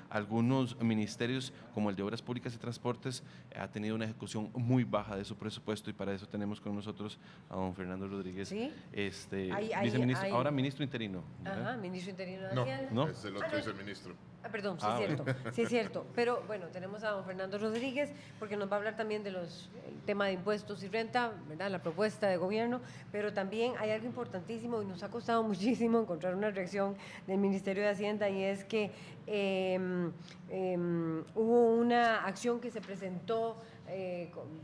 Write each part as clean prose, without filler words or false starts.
Algunos ministerios, como el de Obras Públicas y Transportes, ha tenido una ejecución muy baja de su presupuesto y para eso tenemos con nosotros a don Fernando Rodríguez, ¿Sí? viceministro, ahora ministro interino. Ajá, ministro interino de No, Hacienda. ¿No? es el otro viceministro. Perdón, sí es cierto, sí es cierto. Pero bueno, tenemos a don Fernando Rodríguez porque nos va a hablar también de el tema de impuestos y renta, ¿verdad? La propuesta de gobierno, pero también hay algo importantísimo y nos ha costado muchísimo encontrar una reacción del Ministerio de Hacienda y es que hubo una acción que se presentó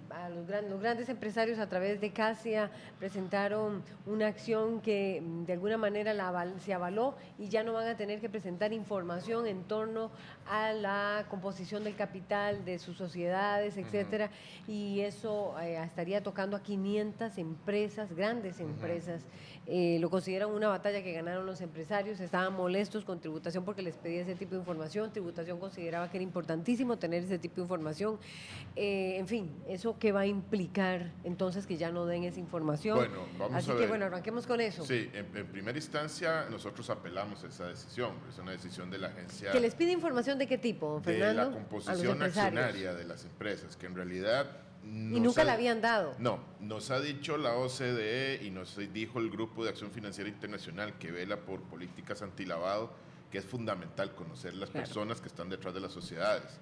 a los grandes empresarios a través de CASIA, presentaron una acción que de alguna manera se avaló y ya no van a tener que presentar información en torno a la composición del capital de sus sociedades, etcétera, y eso estaría tocando a 500 empresas, grandes empresas. Lo consideran una batalla que ganaron los empresarios, estaban molestos con Tributación porque les pedía ese tipo de información, Tributación consideraba que era importantísimo tener ese tipo de información. En fin, ¿eso qué va a implicar entonces que ya no den esa información? Bueno, vamos Así a que ver. bueno, arranquemos con eso. Sí, en primera instancia nosotros apelamos a esa decisión, es una decisión de la agencia. ¿Que les pide información de qué tipo, don Fernando? De la composición accionaria de las empresas, que en realidad y nunca la habían dado. No, nos ha dicho la OCDE y nos dijo el Grupo de Acción Financiera Internacional que vela por políticas antilavado, que es fundamental conocer las personas que están detrás de las sociedades.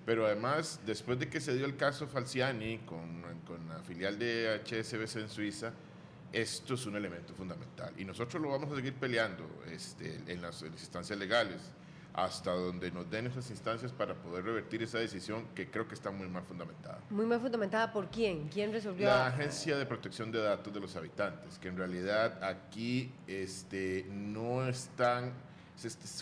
Pero además, después de que se dio el caso Falciani con la filial de HSBC en Suiza, esto es un elemento fundamental y nosotros lo vamos a seguir peleando en las instancias legales hasta donde nos den esas instancias para poder revertir esa decisión que creo que está muy mal fundamentada. ¿Muy mal fundamentada por quién? ¿Quién resolvió? La Agencia de Protección de Datos de los Habitantes, que en realidad aquí no están,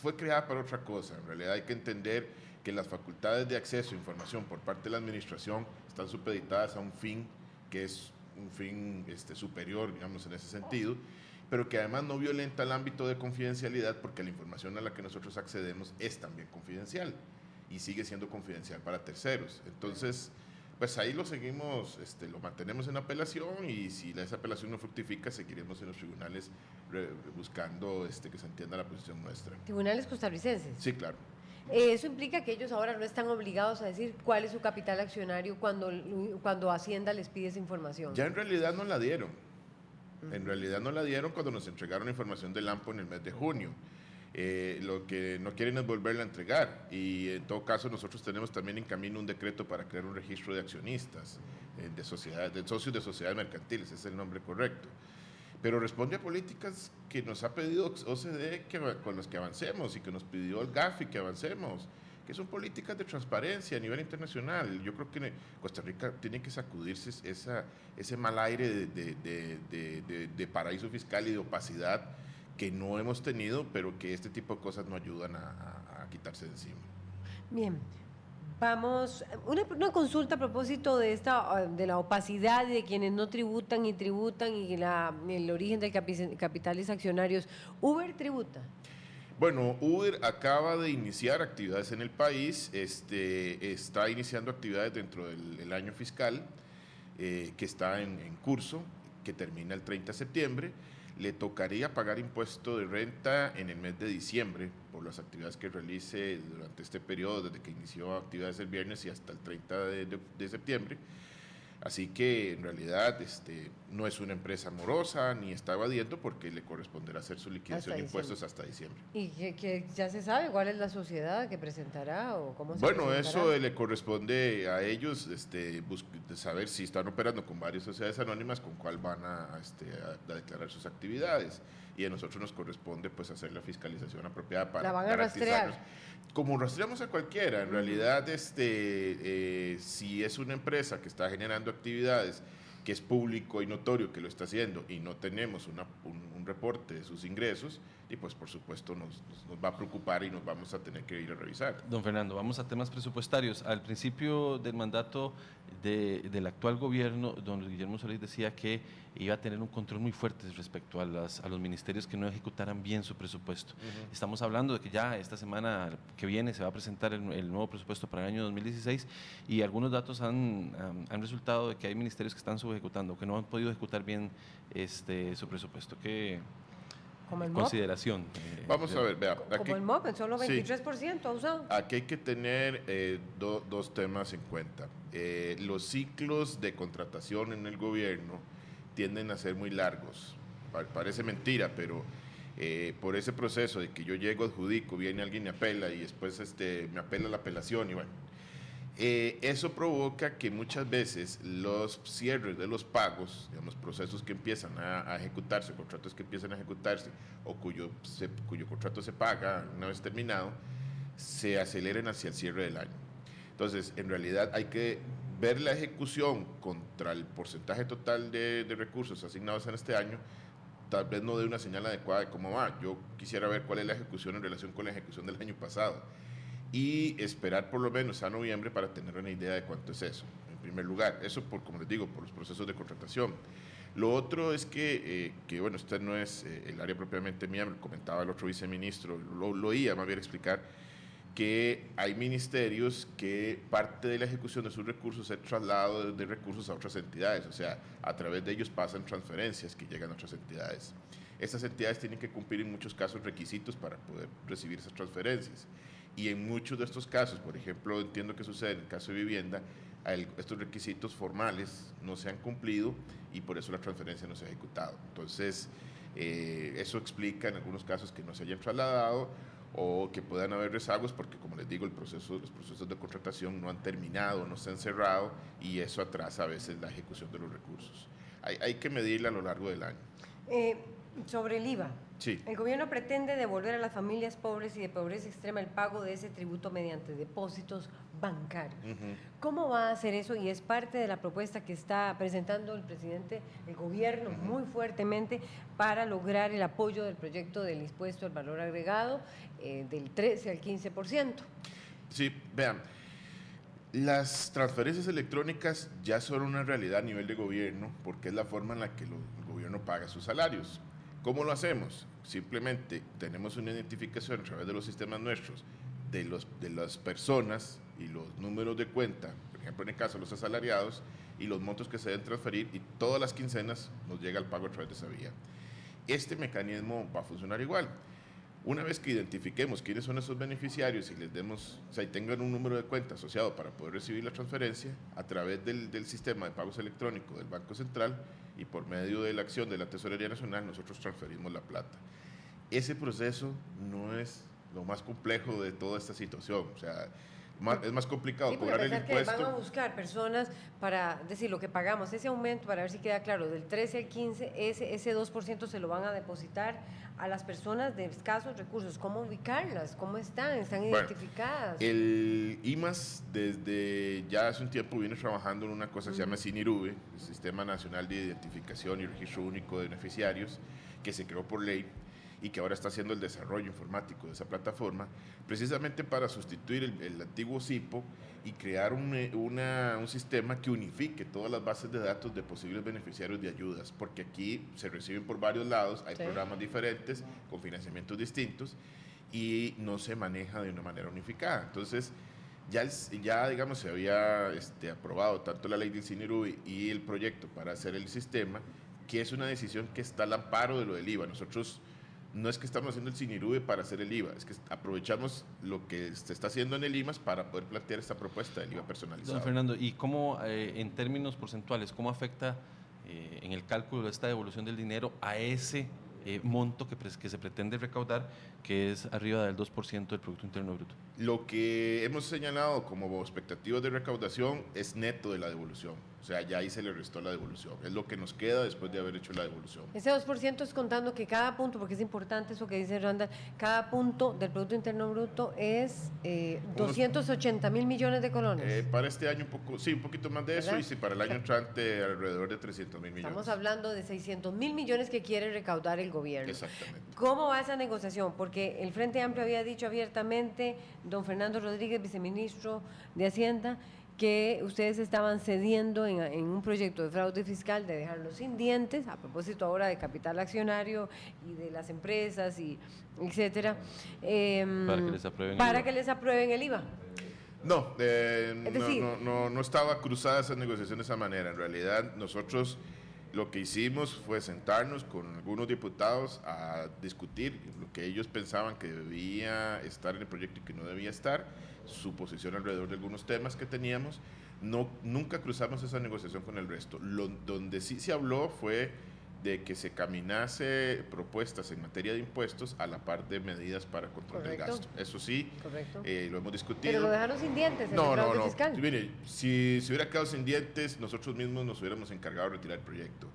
fue creada para otra cosa. En realidad hay que entender que las facultades de acceso a información por parte de la administración están supeditadas a un fin que es un fin superior, digamos, en ese sentido, pero que además no violenta el ámbito de confidencialidad porque la información a la que nosotros accedemos es también confidencial y sigue siendo confidencial para terceros. Entonces, pues ahí lo seguimos, lo mantenemos en apelación y si esa apelación no fructifica, seguiremos en los tribunales buscando que se entienda la posición nuestra. ¿Tribunales costarricenses? Sí, claro. Eso implica que ellos ahora no están obligados a decir cuál es su capital accionario cuando Hacienda les pide esa información. Ya en realidad no la dieron. En realidad no la dieron cuando nos entregaron información del AMPO en el mes de junio. Lo que no quieren es volverla a entregar y en todo caso nosotros tenemos también en camino un decreto para crear un registro de accionistas, de socios de sociedades mercantiles, ese es el nombre correcto. Pero responde a políticas que nos ha pedido OCDE con las que avancemos y que nos pidió el GAFI que avancemos, que son políticas de transparencia a nivel internacional. Yo creo que Costa Rica tiene que sacudirse ese mal aire de paraíso fiscal y de opacidad que no hemos tenido, pero que este tipo de cosas no ayudan a quitarse de encima. Bien. Vamos, una consulta a propósito de la opacidad de quienes no tributan y el origen de capitales accionarios. ¿Uber tributa? Bueno, Uber acaba de iniciar actividades en el país, está iniciando actividades dentro del año fiscal que está en curso, que termina el 30 de septiembre. Le tocaría pagar impuesto de renta en el mes de diciembre por las actividades que realice durante este periodo, desde que inició actividades el viernes y hasta el 30 de septiembre. Así que en realidad no es una empresa morosa ni está evadiendo porque le corresponderá hacer su liquidación de impuestos hasta diciembre. ¿Y que ya se sabe cuál es la sociedad que presentará o cómo se Bueno, presentará? eso le corresponde a ellos saber si están operando con varias sociedades anónimas, con cuál van a declarar sus actividades. Y a nosotros nos corresponde pues hacer la fiscalización apropiada para ¿La van a rastrear? Como rastreamos a cualquiera. En realidad, si es una empresa que está generando actividades que es público y notorio que lo está haciendo y no tenemos un reporte de sus ingresos, y pues por supuesto nos va a preocupar y nos vamos a tener que ir a revisar. Don Fernando, vamos a temas presupuestarios. Al principio del mandato del actual gobierno, don Guillermo Solís decía que iba a tener un control muy fuerte respecto a los ministerios que no ejecutaran bien su presupuesto. Estamos hablando de que ya esta semana que viene se va a presentar el nuevo presupuesto para el año 2016 y algunos datos han resultado de que hay ministerios que están subejecutando, que no han podido ejecutar bien su presupuesto. Como el MOP. consideración. Vamos a ver, vea. Como el MOP, solo Sí. 23% ha usado. Aquí hay que tener dos temas en cuenta. Los ciclos de contratación en el gobierno tienden a ser muy largos. Parece mentira, pero por ese proceso de que yo llego, adjudico, viene alguien y apela y después me apela la apelación y bueno. Eso provoca que muchas veces los cierres de los pagos, digamos, procesos que empiezan a ejecutarse, contratos que empiezan a ejecutarse o cuyo contrato se paga una vez terminado, se aceleren hacia el cierre del año. Entonces, en realidad hay que ver la ejecución contra el porcentaje total de recursos asignados en este año, tal vez no dé una señal adecuada de cómo va. Yo quisiera ver cuál es la ejecución en relación con la ejecución del año pasado y esperar por lo menos a noviembre para tener una idea de cuánto es eso, en primer lugar. Eso, como les digo, por los procesos de contratación. Lo otro es que bueno, usted no es el área propiamente mía, me lo comentaba el otro viceministro, lo oía más bien explicar, que hay ministerios que parte de la ejecución de sus recursos es traslado de recursos a otras entidades, o sea, a través de ellos pasan transferencias que llegan a otras entidades. Estas entidades tienen que cumplir en muchos casos requisitos para poder recibir esas transferencias. Y en muchos de estos casos, por ejemplo, entiendo que sucede en el caso de vivienda, estos requisitos formales no se han cumplido y por eso la transferencia no se ha ejecutado. Entonces, eso explica en algunos casos que no se hayan trasladado o que puedan haber rezagos porque, como les digo, los procesos de contratación no han terminado, no se han cerrado y eso atrasa a veces la ejecución de los recursos. Hay que medirla a lo largo del año. Sobre el IVA. Sí. El gobierno pretende devolver a las familias pobres y de pobreza extrema el pago de ese tributo mediante depósitos bancarios. ¿Cómo va a hacer eso? Y es parte de la propuesta que está presentando el presidente, el gobierno, muy fuertemente para lograr el apoyo del proyecto del impuesto al valor agregado del 13 al 15%. Sí, vean, las transferencias electrónicas ya son una realidad a nivel de gobierno porque es la forma en la que el gobierno paga sus salarios. ¿Cómo lo hacemos? Simplemente tenemos una identificación a través de los sistemas nuestros de las personas y los números de cuenta, por ejemplo en el caso de los asalariados, y los montos que se deben transferir y todas las quincenas nos llega el pago a través de esa vía. Este mecanismo va a funcionar igual. Una vez que identifiquemos quiénes son esos beneficiarios y les demos, o sea, y tengan un número de cuenta asociado para poder recibir la transferencia, a través del sistema de pagos electrónico del Banco Central y por medio de la acción de la Tesorería Nacional, nosotros transferimos la plata. Ese proceso no es lo más complejo de toda esta situación, o sea, es más complicado cobrar el impuesto. Que van a buscar personas para decir lo que pagamos, ese aumento, para ver si queda claro, del 13 al 15, ese 2% se lo van a depositar a las personas de escasos recursos. ¿Cómo ubicarlas? ¿Cómo están? ¿Están identificadas? El IMAS desde ya hace un tiempo viene trabajando en una cosa que se llama SINIRUBE, el Sistema Nacional de Identificación y Registro Único de Beneficiarios, que se creó por ley y que ahora está haciendo el desarrollo informático de esa plataforma, precisamente para sustituir el antiguo SIPO y crear un sistema que unifique todas las bases de datos de posibles beneficiarios de ayudas, porque aquí se reciben por varios lados, hay programas diferentes, con financiamientos distintos, y no se maneja de una manera unificada. Entonces, ya digamos, se había aprobado tanto la ley del SINIRUBE y el proyecto para hacer el sistema, que es una decisión que está al amparo de lo del IVA. Nosotros no es que estamos haciendo el SINIRUBE para hacer el IVA, es que aprovechamos lo que se está haciendo en el IMAS para poder plantear esta propuesta del IVA personalizado. Don Fernando, ¿y cómo, en términos porcentuales, cómo afecta en el cálculo de esta devolución del dinero a ese monto que se pretende recaudar, que es arriba del 2% del Producto Interno Bruto? Lo que hemos señalado como expectativas de recaudación es neto de la devolución. O sea, ya ahí se le restó la devolución. Es lo que nos queda después de haber hecho la devolución. Ese 2% es contando que cada punto, porque es importante eso que dice Randall, cada punto del Producto Interno Bruto es 280.000 millones de colones. Para este año un poquito más de ¿verdad? Eso, y si para el año entrante alrededor de 300.000 millones. Estamos hablando de 600.000 millones que quiere recaudar el gobierno. Exactamente. ¿Cómo va esa negociación? Porque el Frente Amplio había dicho abiertamente, don Fernando Rodríguez, viceministro de Hacienda, que ustedes estaban cediendo en un proyecto de fraude fiscal de dejarlos sin dientes, a propósito ahora de capital accionario y de las empresas, y etcétera, para que les aprueben el IVA. No, decir, no estaba cruzada esa negociación de esa manera. En realidad, nosotros Lo que hicimos fue sentarnos con algunos diputados a discutir lo que ellos pensaban que debía estar en el proyecto y que no debía estar, su posición alrededor de algunos temas que teníamos. Nunca cruzamos esa negociación con el resto. Donde sí se habló fue de que se caminase propuestas en materia de impuestos a la par de medidas para control del gasto. Eso sí, lo hemos discutido. Pero lo dejaron sin dientes en no, el fraude fiscal. Mire, si se hubiera quedado sin dientes, nosotros mismos nos hubiéramos encargado de retirar el proyecto.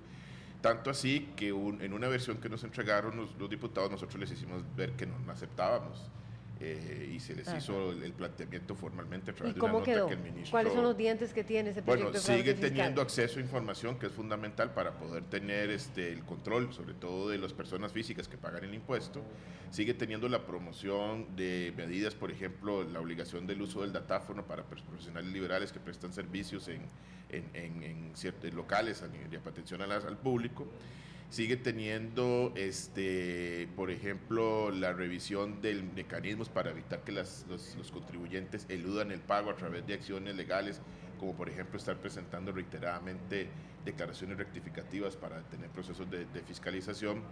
Tanto así que en una versión que nos entregaron los diputados, nosotros les hicimos ver que no aceptábamos. Y se les hizo el planteamiento formalmente a través de una nota quedó? Que el ministro... ¿Cuáles son los dientes que tiene ese proyecto de fraude sigue fiscal? teniendo acceso a información que es fundamental para poder tener el control, sobre todo de las personas físicas que pagan el impuesto. Sigue teniendo la promoción de medidas, por ejemplo, la obligación del uso del datáfono para profesionales liberales que prestan servicios en ciertos locales de atención al público. Sigue teniendo, por ejemplo, la revisión de mecanismos para evitar que los contribuyentes eludan el pago a través de acciones legales, como por ejemplo estar presentando reiteradamente declaraciones rectificativas para tener procesos de fiscalización.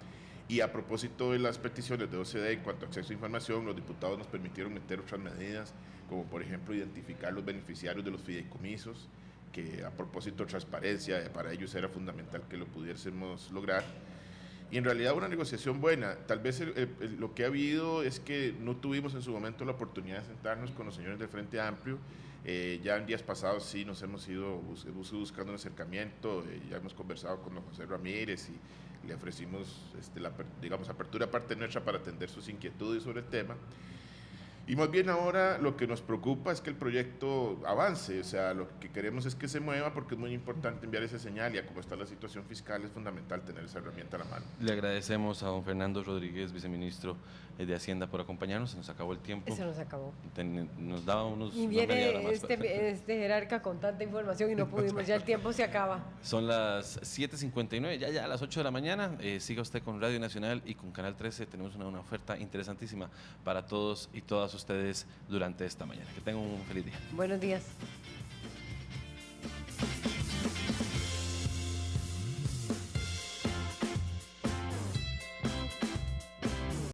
Y a propósito de las peticiones de OCDE en cuanto a acceso a información, los diputados nos permitieron meter otras medidas, como por ejemplo identificar los beneficiarios de los fideicomisos, que a propósito de transparencia, para ellos era fundamental que lo pudiésemos lograr. Y en realidad una negociación buena. Tal vez lo que ha habido es que no tuvimos en su momento la oportunidad de sentarnos con los señores del Frente Amplio. Ya en días pasados sí nos hemos ido buscando un acercamiento, ya hemos conversado con don José Ramírez y le ofrecimos apertura parte nuestra para atender sus inquietudes sobre el tema. Y más bien ahora lo que nos preocupa es que el proyecto avance, o sea, lo que queremos es que se mueva porque es muy importante enviar esa señal y a cómo está la situación fiscal es fundamental tener esa herramienta a la mano. Le agradecemos a don Fernando Rodríguez, viceministro de Hacienda, por acompañarnos. Se nos acabó el tiempo. Se nos acabó. Nos daba unos... Y viene este jerarca con tanta información y no pudimos, ya el tiempo se acaba. Son las 7:59, ya a las 8 de la mañana. Siga usted con Radio Nacional y con Canal 13. Tenemos una oferta interesantísima para todos y todas ustedes durante esta mañana. Que tengan un feliz día. Buenos días.